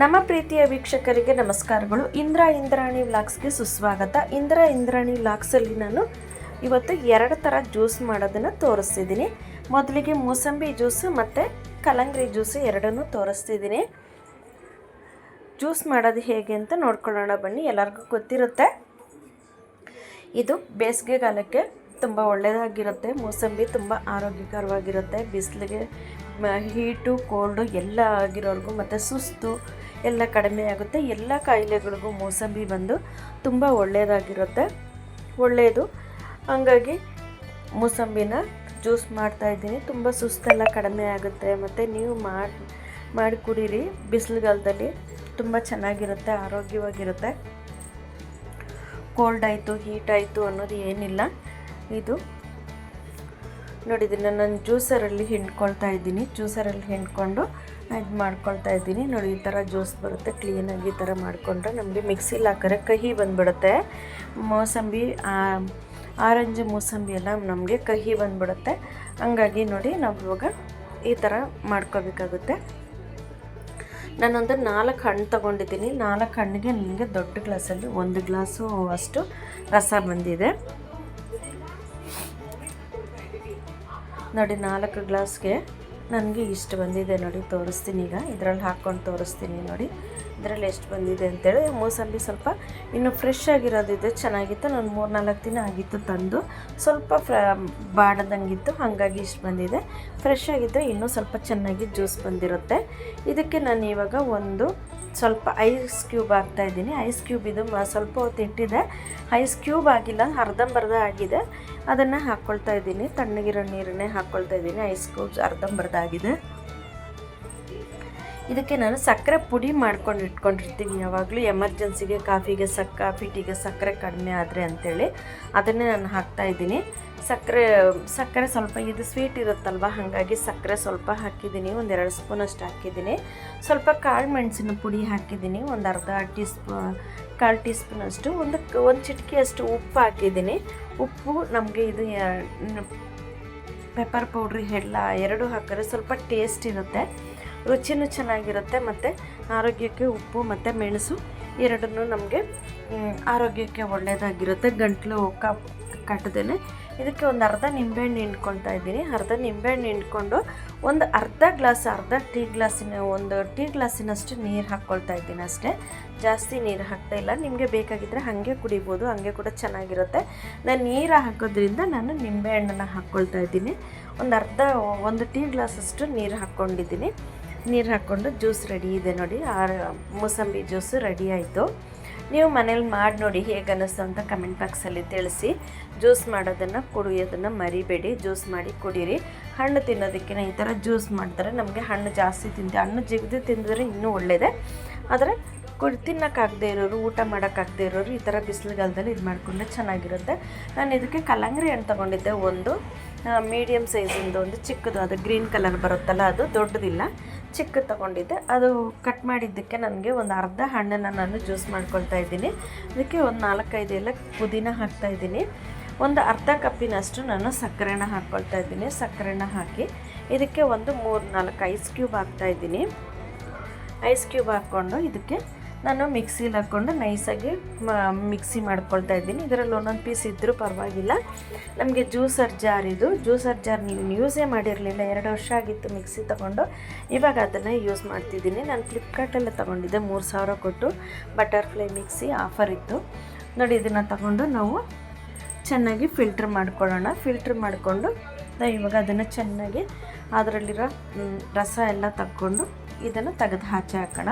ನಮ್ಮ ಪ್ರೀತಿಯ ವೀಕ್ಷಕರಿಗೆ ನಮಸ್ಕಾರಗಳು. ಇಂದ್ರಾಣಿ ವ್ಲಾಗ್ಸ್ಗೆ ಸುಸ್ವಾಗತ. ಇಂದ್ರಾಣಿ ವ್ಲಾಗ್ಸಲ್ಲಿ ನಾನು ಇವತ್ತು ಎರಡು ಥರ ಜ್ಯೂಸ್ ಮಾಡೋದನ್ನು ತೋರಿಸ್ತಿದ್ದೀನಿ. ಮೊದಲಿಗೆ ಮೂಸಂಬಿ ಜ್ಯೂಸು ಮತ್ತು ಕಲ್ಲಂಗಡಿ ಜ್ಯೂಸು ಎರಡನ್ನೂ ತೋರಿಸ್ತಿದ್ದೀನಿ. ಜ್ಯೂಸ್ ಮಾಡೋದು ಹೇಗೆ ಅಂತ ನೋಡ್ಕೊಳ್ಳೋಣ ಬನ್ನಿ. ಎಲ್ಲರಿಗೂ ಗೊತ್ತಿರುತ್ತೆ, ಇದು ಬೇಸಿಗೆಗಾಲಕ್ಕೆ ತುಂಬ ಒಳ್ಳೆಯದಾಗಿರುತ್ತೆ. ಮೂಸಂಬಿ ತುಂಬ ಆರೋಗ್ಯಕರವಾಗಿರುತ್ತೆ. ಬಿಸಿಲಿಗೆ ಹೀಟು ಕೋಲ್ಡು ಎಲ್ಲ ಆಗಿರೋರ್ಗೂ ಮತ್ತು ಸುಸ್ತು ಎಲ್ಲ ಕಡಿಮೆ ಆಗುತ್ತೆ. ಎಲ್ಲ ಕಾಯಿಲೆಗಳಿಗೂ ಮೂಸಂಬಿ ಬಂದು ತುಂಬ ಒಳ್ಳೆಯದು. ಹಂಗಾಗಿ ಮೂಸಂಬಿನ ಜ್ಯೂಸ್ ಮಾಡ್ತಾಯಿದ್ದೀನಿ. ತುಂಬ ಸುಸ್ತೆಲ್ಲ ಕಡಿಮೆ ಆಗುತ್ತೆ. ಮತ್ತು ನೀವು ಮಾಡಿ ಕುಡೀರಿ. ಬಿಸಿಲುಗಾಲದಲ್ಲಿ ತುಂಬ ಚೆನ್ನಾಗಿರುತ್ತೆ, ಆರೋಗ್ಯವಾಗಿರುತ್ತೆ. ಕೋಲ್ಡ್ ಆಯಿತು ಹೀಟ್ ಆಯಿತು ಅನ್ನೋದು ಏನಿಲ್ಲ. ಇದು ನೋಡಿದ್ದೀನಿ, ನಾನು ಜ್ಯೂಸರಲ್ಲಿ ಹಿಂಡ್ಕೊಳ್ತಾ ಇದ್ದೀನಿ. ಜ್ಯೂಸರಲ್ಲಿ ಹಿಂಡ್ಕೊಂಡು ಇದು ಮಾಡ್ಕೊಳ್ತಾ ಇದ್ದೀನಿ. ನೋಡಿ, ಈ ಥರ ಜ್ಯೂಸ್ ಬರುತ್ತೆ. ಕ್ಲೀನಾಗಿ ಈ ಥರ ಮಾಡಿಕೊಂಡ್ರೆ ನಮಗೆ ಮಿಕ್ಸಿಲಿ ಹಾಕಿದ್ರೆ ಕಹಿ ಬಂದುಬಿಡುತ್ತೆ. ಮೂಸಂಬಿ ಆರೆಂಜ್ ಮೂಸಂಬಿ ಎಲ್ಲ ನಮಗೆ ಕಹಿ ಬಂದುಬಿಡುತ್ತೆ. ಹಂಗಾಗಿ ನೋಡಿ, ನಾವು ಇವಾಗ ಈ ಥರ ಮಾಡ್ಕೋಬೇಕಾಗುತ್ತೆ. ನಾನೊಂದು 4 ಹಣ್ಣು ತೊಗೊಂಡಿದ್ದೀನಿ. 4 ಹಣ್ಣಿಗೆ ನನಗೆ ದೊಡ್ಡ ಗ್ಲಾಸಲ್ಲಿ 1 ಗ್ಲಾಸು ಅಷ್ಟು ರಸ ಬಂದಿದೆ. ನೋಡಿ, 4 ಗ್ಲಾಸ್ಗೆ ನನಗೆ ಇಷ್ಟು ಬಂದಿದೆ. ನೋಡಿ, ತೋರಿಸ್ತೀನಿ. ಈಗ ಇದರಲ್ಲಿ ಹಾಕ್ಕೊಂಡು ತೋರಿಸ್ತೀನಿ. ನೋಡಿ ಇದರಲ್ಲಿ ಎಷ್ಟು ಬಂದಿದೆ ಅಂತೇಳಿ. ಮೂಸಂಬಿ ಸ್ವಲ್ಪ ಇನ್ನು ಫ್ರೆಶ್ ಆಗಿರೋದಿದೆ, ಚೆನ್ನಾಗಿತ್ತು. ನಾನು 3-4 ದಿನ ಆಗಿತ್ತು ತಂದು. ಸ್ವಲ್ಪ ಬಾಡದಂಗಿತ್ತು, ಹಾಗಾಗಿ ಇಷ್ಟು ಬಂದಿದೆ. ಫ್ರೆಶ್ ಆಗಿದ್ದರೆ ಇನ್ನೂ ಸ್ವಲ್ಪ ಚೆನ್ನಾಗಿ ಜ್ಯೂಸ್ ಬಂದಿರುತ್ತೆ. ಇದಕ್ಕೆ ನಾನು ಇವಾಗ ಸ್ವಲ್ಪ ಐಸ್ ಕ್ಯೂಬ್ ಹಾಕ್ತಾಯಿದ್ದೀನಿ. ಐಸ್ ಕ್ಯೂಬ್ ಇದು ಸ್ವಲ್ಪ ಹೊತ್ತು ಇಟ್ಟಿದೆ. ಐಸ್ ಕ್ಯೂಬ್ ಆಗಿಲ್ಲ, ಅರ್ಧಂಬರ್ಧ ಆಗಿದೆ. ಅದನ್ನು ಹಾಕ್ಕೊಳ್ತಾ ಇದ್ದೀನಿ. ತಣ್ಣಗಿರೋ ನೀರನ್ನೇ ಹಾಕ್ಕೊಳ್ತಾ ಇದ್ದೀನಿ. ಐಸ್ ಕ್ಯೂಬ್ಸ್ ಅರ್ಧಂಬರ್ಧ ಆಗಿದೆ. ಇದಕ್ಕೆ ನಾನು ಸಕ್ಕರೆ ಪುಡಿ ಮಾಡ್ಕೊಂಡು ಇಟ್ಕೊಂಡಿರ್ತೀನಿ. ಯಾವಾಗಲೂ ಎಮರ್ಜೆನ್ಸಿಗೆ ಕಾಫಿ ಟೀಗೆ ಸಕ್ಕರೆ ಕಡಿಮೆ ಆದರೆ ಅಂಥೇಳಿ ಅದನ್ನೇ ನಾನು ಹಾಕ್ತಾಯಿದ್ದೀನಿ. ಸಕ್ಕರೆ ಸ್ವಲ್ಪ ಇದು ಸ್ವೀಟ್ ಇರುತ್ತಲ್ವ, ಹಾಗಾಗಿ ಸಕ್ಕರೆ ಸ್ವಲ್ಪ ಹಾಕಿದ್ದೀನಿ. 1-2 ಸ್ಪೂನಷ್ಟು ಹಾಕಿದ್ದೀನಿ. ಸ್ವಲ್ಪ ಕಾಳು ಮೆಣಸಿನ ಪುಡಿ ಹಾಕಿದ್ದೀನಿ. ಒಂದು ಕಾಲು ಟೀ ಸ್ಪೂನಷ್ಟು. ಒಂದು ಚಿಟಿಕೆಯಷ್ಟು ಉಪ್ಪು ಹಾಕಿದ್ದೀನಿ. ಉಪ್ಪು ನಮಗೆ ಇದು ಪೆಪ್ಪರ್ ಪೌಡ್ರಿ ಎಲ್ಲ ಎರಡೂ ಹಾಕಿದ್ರೆ ಸ್ವಲ್ಪ ಟೇಸ್ಟ್ ಇರುತ್ತೆ, ರುಚಿನೂ ಚೆನ್ನಾಗಿರುತ್ತೆ. ಮತ್ತು ಆರೋಗ್ಯಕ್ಕೆ ಉಪ್ಪು ಮತ್ತು ಮೆಣಸು ಎರಡನ್ನೂ ನಮಗೆ ಆರೋಗ್ಯಕ್ಕೆ ಒಳ್ಳೆಯದಾಗಿರುತ್ತೆ. ಗಂಟಲು ಕಟ್ಟದೇನೆ. ಇದಕ್ಕೆ ಒಂದು ಅರ್ಧ ನಿಂಬೆಹಣ್ಣು ಹಿಂಡ್ಕೊಳ್ತಾ ಇದ್ದೀನಿ. ಅರ್ಧ ನಿಂಬೆಹಣ್ಣು ಹಿಂಡ್ಕೊಂಡು ಅರ್ಧ ಟೀ ಗ್ಲಾಸಿನಷ್ಟು ನೀರು ಹಾಕ್ಕೊಳ್ತಾ ಇದ್ದೀನಿ ಅಷ್ಟೇ. ಜಾಸ್ತಿ ನೀರು ಹಾಕ್ತಾ ಇಲ್ಲ. ನಿಮಗೆ ಬೇಕಾಗಿದ್ದರೆ ಹಾಗೆ ಕುಡಿಬೋದು, ಹಾಗೆ ಕೂಡ ಚೆನ್ನಾಗಿರುತ್ತೆ. ನಾನು ನೀರು ಹಾಕೋದ್ರಿಂದ ನಾನು ನಿಂಬೆಹಣ್ಣನ್ನು ಹಾಕ್ಕೊಳ್ತಾ ಇದ್ದೀನಿ. ಒಂದು ಟೀ ಗ್ಲಾಸಷ್ಟು ನೀರು ಹಾಕ್ಕೊಂಡಿದ್ದೀನಿ. ನೀರು ಹಾಕ್ಕೊಂಡು ಜ್ಯೂಸ್ ರೆಡಿ ಇದೆ. ನೋಡಿ, ಮೂಸಂಬಿ ಜ್ಯೂಸು ರೆಡಿ ಆಯಿತು. ನೀವು ಮನೇಲಿ ಮಾಡಿ ನೋಡಿ, ಹೇಗೆ ಅನ್ನಿಸ್ತು ಅಂತ ಕಮೆಂಟ್ ಬಾಕ್ಸಲ್ಲಿ ತಿಳಿಸಿ. ಜ್ಯೂಸ್ ಮಾಡೋದನ್ನು ಕುಡಿಯೋದನ್ನು ಮರಿಬೇಡಿ. ಜ್ಯೂಸ್ ಮಾಡಿ ಕುಡೀರಿ. ಹಣ್ಣು ತಿನ್ನೋದಕ್ಕಿಂತ ಈ ಥರ ಜ್ಯೂಸ್ ಮಾಡಿದ್ರೆ ನಮಗೆ ಹಣ್ಣು ಜಾಸ್ತಿ ಹಣ್ಣು ಜಿಗಿದು ತಿಂದರೆ ಇನ್ನೂ ಒಳ್ಳೆಯದೇ. ಆದರೆ ತಿನ್ನೋಕ್ಕಾಗದೇ ಇರೋರು, ಊಟ ಮಾಡೋಕ್ಕಾಗದೇ ಇರೋರು ಈ ಥರ ಬಿಸಿಲುಗಾಲದಲ್ಲಿ ಇದು ಮಾಡಿಕೊಂಡ್ರೆ ಚೆನ್ನಾಗಿರುತ್ತೆ. ನಾನು ಇದಕ್ಕೆ ಕಲ್ಲಂಗಡಿ ಹಣ್ಣು ತೊಗೊಂಡಿದ್ದೆ. ಒಂದು ಮೀಡಿಯಮ್ ಸೈಜಿಂದು, ಒಂದು ಚಿಕ್ಕದು, ಅದು ಗ್ರೀನ್ ಕಲರ್ ಬರುತ್ತಲ್ಲ, ಅದು ದೊಡ್ಡದಿಲ್ಲ, ಚಿಕ್ಕದು ತೊಗೊಂಡಿದ್ದೆ. ಅದು ಕಟ್ ಮಾಡಿದ್ದಕ್ಕೆ ನನಗೆ ಒಂದು ಅರ್ಧ ಹಣ್ಣನ್ನು ನಾನು ಜ್ಯೂಸ್ ಮಾಡ್ಕೊಳ್ತಾ ಇದ್ದೀನಿ. ಅದಕ್ಕೆ ಒಂದು 4-5 ಎಲೆ ಪುದೀನ ಹಾಕ್ತಾಯಿದ್ದೀನಿ. ಒಂದು ಅರ್ಧ ಕಪ್ಪಿನಷ್ಟು ನಾನು ಸಕ್ಕರೆನ ಹಾಕ್ಕೊಳ್ತಾ ಇದ್ದೀನಿ. ಸಕ್ಕರೆನ ಹಾಕಿ ಇದಕ್ಕೆ ಒಂದು 3-4 ಐಸ್ ಕ್ಯೂಬ್ ಹಾಕ್ತಾಯಿದ್ದೀನಿ. ಐಸ್ ಕ್ಯೂಬ್ ಹಾಕ್ಕೊಂಡು ಇದಕ್ಕೆ ನಾನು ಮಿಕ್ಸಿಲಿ ಹಾಕ್ಕೊಂಡು ನೈಸಾಗಿ ಮಿಕ್ಸಿ ಮಾಡ್ಕೊಳ್ತಾ ಇದ್ದೀನಿ. ಇದರಲ್ಲಿ ಒಂದೊಂದು ಪೀಸ್ ಇದ್ದರೂ ಪರವಾಗಿಲ್ಲ. ನಮಗೆ ಜ್ಯೂಸರ್ ಜಾರ್ ನೀವು ಯೂಸೇ ಮಾಡಿರಲಿಲ್ಲ. 2 ವರ್ಷ ಆಗಿತ್ತು ಮಿಕ್ಸಿ ತೊಗೊಂಡು. ಇವಾಗ ಅದನ್ನು ಯೂಸ್ ಮಾಡ್ತಿದ್ದೀನಿ. ನಾನು ಫ್ಲಿಪ್ಕಾರ್ಟಲ್ಲೇ ತೊಗೊಂಡಿದ್ದೆ, 3000 ಕೊಟ್ಟು. ಬಟರ್ಫ್ಲೈ ಮಿಕ್ಸಿ ಆಫರ್ ಇತ್ತು. ನೋಡಿ, ಇದನ್ನು ತಗೊಂಡು ನಾವು ಚೆನ್ನಾಗಿ ಫಿಲ್ಟ್ರ್ ಮಾಡ್ಕೊಳ್ಳೋಣ. ಫಿಲ್ಟ್ರ್ ಮಾಡಿಕೊಂಡು ಇವಾಗ ಅದನ್ನು ಚೆನ್ನಾಗಿ ಅದರಲ್ಲಿರೋ ರಸ ಎಲ್ಲ ತಗೊಂಡು ಇದನ್ನು ತೆಗೆದು ಹಾಕೋಣ.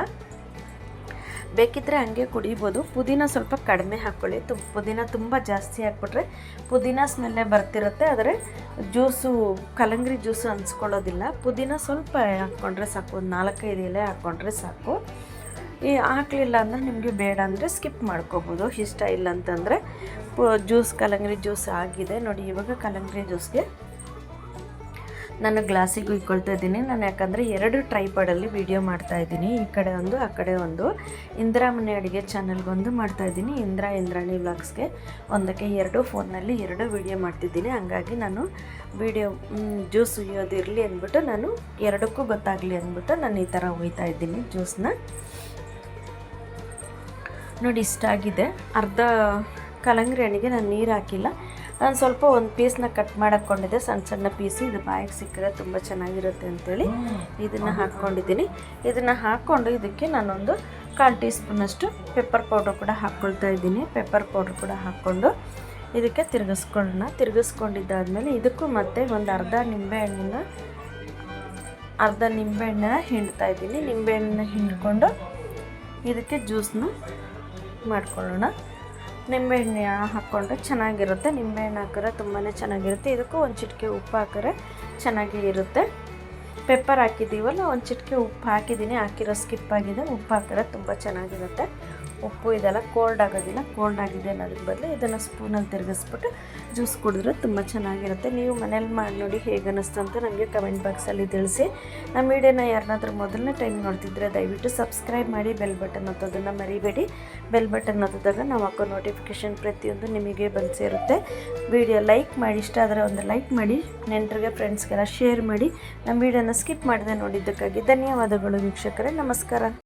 ಬೇಕಿದ್ದರೆ ಹಂಗೆ ಕುಡಿಬೋದು. ಪುದೀನ ಸ್ವಲ್ಪ ಕಡಿಮೆ ಹಾಕ್ಕೊಳ್ಳಿ. ಪುದೀನ ತುಂಬ ಜಾಸ್ತಿ ಹಾಕ್ಬಿಟ್ರೆ ಪುದೀನ ಸ್ಮೆಲ್ಲೇ ಬರ್ತಿರುತ್ತೆ, ಆದರೆ ಕಲ್ಲಂಗಡಿ ಜ್ಯೂಸು ಅನ್ಸ್ಕೊಳ್ಳೋದಿಲ್ಲ. ಪುದೀನ ಸ್ವಲ್ಪ ಹಾಕ್ಕೊಂಡ್ರೆ ಸಾಕು, ಒಂದು 4-5 ಎಲೆ ಹಾಕ್ಕೊಂಡ್ರೆ ಸಾಕು. ಹಾಕಲಿಲ್ಲ ಅಂದರೆ ನಿಮಗೆ ಬೇಡ ಅಂದರೆ ಸ್ಕಿಪ್ ಮಾಡ್ಕೋಬೋದು. ಇಷ್ಟ ಇಲ್ಲ ಅಂತಂದರೆ ಕಲ್ಲಂಗಡಿ ಜ್ಯೂಸ್ ಆಗಿದೆ. ನೋಡಿ, ಇವಾಗ ಕಲ್ಲಂಗಡಿ ಜ್ಯೂಸ್ಗೆ ನಾನು ಗ್ಲಾಸಿಗೆ ಇಟ್ಕೊಳ್ತಾ ಇದ್ದೀನಿ. ನಾನು ಯಾಕಂದರೆ 2 ಟ್ರೈಪಾಡಲ್ಲಿ ವೀಡಿಯೋ ಮಾಡ್ತಾಯಿದ್ದೀನಿ. ಈ ಕಡೆ ಒಂದು, ಆ ಕಡೆ ಒಂದು. ಇಂದಿರಾಮನೆ ಅಡುಗೆ ಚಾನಲ್ಗೊಂದು ಮಾಡ್ತಾಯಿದ್ದೀನಿ. ಇಂದ್ರಾಣಿ ವ್ಲಾಗ್ಸ್ಗೆ ಒಂದಕ್ಕೆ 2 ಫೋನ್ನಲ್ಲಿ 2 ವೀಡಿಯೋ ಮಾಡ್ತಿದ್ದೀನಿ. ಹಂಗಾಗಿ ನಾನು ಜ್ಯೂಸ್ ಉಯ್ಯೋದಿರಲಿ ಅಂದ್ಬಿಟ್ಟು ನಾನು 2ಕ್ಕೂ ಗೊತ್ತಾಗಲಿ ಅಂದ್ಬಿಟ್ಟು ನಾನು ಈ ಥರ ಒಯ್ತಾ ಇದ್ದೀನಿ ಜ್ಯೂಸನ್ನ. ನೋಡಿ ಇಷ್ಟ ಆಗಿದೆ. ಅರ್ಧ ಕಲ್ಲಂಗಡಿ ಹಣ್ಣಿಗೆ ನಾನು ನೀರು ಹಾಕಿಲ್ಲ. ನಾನು ಸ್ವಲ್ಪ ಒಂದು ಪೀಸ್ನ ಕಟ್ ಮಾಡಾಕೊಂಡಿದ್ದೆ, ಸಣ್ಣ ಸಣ್ಣ ಪೀಸು. ಇದು ಬಾಯಿಗೆ ಸಿಕ್ಕರೆ ತುಂಬ ಚೆನ್ನಾಗಿರುತ್ತೆ ಅಂಥೇಳಿ ಇದನ್ನು ಹಾಕ್ಕೊಂಡಿದ್ದೀನಿ. ಇದನ್ನು ಹಾಕ್ಕೊಂಡು ಇದಕ್ಕೆ ನಾನೊಂದು 1/4 ಟೀ ಸ್ಪೂನಷ್ಟು ಪೆಪ್ಪರ್ ಪೌಡ್ರ್ ಕೂಡ ಹಾಕ್ಕೊಳ್ತಾ ಇದ್ದೀನಿ. ಪೆಪ್ಪರ್ ಪೌಡ್ರ್ ಕೂಡ ಹಾಕ್ಕೊಂಡು ಇದಕ್ಕೆ ತಿರುಗಿಸ್ಕೊಂಡಿದ್ದಾದಮೇಲೆ ಇದಕ್ಕೂ ಮತ್ತೆ ಒಂದು ಅರ್ಧ ನಿಂಬೆಹಣ್ಣನ್ನ ಹಿಂಡ್ತಾ ಇದ್ದೀನಿ. ನಿಂಬೆಹಣ್ಣನ್ನ ಹಿಂಡ್ಕೊಂಡು ಇದಕ್ಕೆ ಜ್ಯೂಸನ್ನ ಮಾಡ್ಕೊಳ್ಳೋಣ. ನಿಂಬೆಹಣ್ಣು ಹಾಕ್ಕೊಂಡ್ರೆ ಚೆನ್ನಾಗಿರುತ್ತೆ. ನಿಂಬೆಹಣ್ಣು ಹಾಕಿದ್ರೆ ತುಂಬಾ ಚೆನ್ನಾಗಿರುತ್ತೆ. ಇದಕ್ಕೂ ಒಂದು ಚಿಟಿಕೆ ಉಪ್ಪು ಹಾಕಿದ್ರೆ ಚೆನ್ನಾಗಿ ಇರುತ್ತೆ. ಪೆಪ್ಪರ್ ಹಾಕಿದ್ದೀವಲ್ಲ, ಒಂದು ಚಿಟಿಕೆ ಉಪ್ಪು ಹಾಕಿದ್ದೀನಿ. ಹಾಕಿರೋ ಸ್ಕಿಪ್ ಆಗಿದೆ. ಉಪ್ಪು ಹಾಕಿದ್ರೆ ತುಂಬ ಚೆನ್ನಾಗಿರುತ್ತೆ. ಉಪ್ಪು ಇದೆಲ್ಲ ಕೋಲ್ಡ್ ಆಗೋದಿಲ್ಲ. ಕೋಲ್ಡ್ ಆಗಿದೆ ಅನ್ನೋದ್ರ ಬದಲು ಇದನ್ನು ಸ್ಪೂನಲ್ಲಿ ತಿರುಗಿಸ್ಬಿಟ್ಟು ಜ್ಯೂಸ್ ಕುಡಿದ್ರೆ ತುಂಬ ಚೆನ್ನಾಗಿರುತ್ತೆ. ನೀವು ಮನೇಲಿ ಮಾಡಿ ನೋಡಿ ಹೇಗೆ ಅನ್ನಿಸ್ತು ಅಂತ ನನಗೆ ಕಮೆಂಟ್ ಬಾಕ್ಸಲ್ಲಿ ತಿಳಿಸಿ. ನಮ್ಮ ವಿಡಿಯೋನ ಯಾರನ್ನಾದ್ರೂ ಮೊದಲನೇ ಟೈಮ್ ನೋಡ್ತಿದ್ರೆ ದಯವಿಟ್ಟು ಸಬ್ಸ್ಕ್ರೈಬ್ ಮಾಡಿ, ಬೆಲ್ ಬಟನ್ ಒತ್ತೋದನ್ನು ಮರಿಬೇಡಿ. ಬೆಲ್ ಬಟನ್ ಒತ್ತಿದಾಗ ನಾವು ಹಾಕೋ ನೋಟಿಫಿಕೇಷನ್ ಪ್ರತಿಯೊಂದು ನಿಮಗೆ ಬಂದು ಸೇರುತ್ತೆ. ವಿಡಿಯೋ ಲೈಕ್ ಮಾಡಿ, ಇಷ್ಟ ಆದರೆ ಒಂದು ಲೈಕ್ ಮಾಡಿ, ನೆಂಟರಿಗೆ ಫ್ರೆಂಡ್ಸ್ಗೆಲ್ಲ ಶೇರ್ ಮಾಡಿ. ನಮ್ಮ ವಿಡಿಯೋನ ಸ್ಕಿಪ್ ಮಾಡದೆ ನೋಡಿದ್ದಕ್ಕಾಗಿ ಧನ್ಯವಾದಗಳು ವೀಕ್ಷಕರೇ. ನಮಸ್ಕಾರ.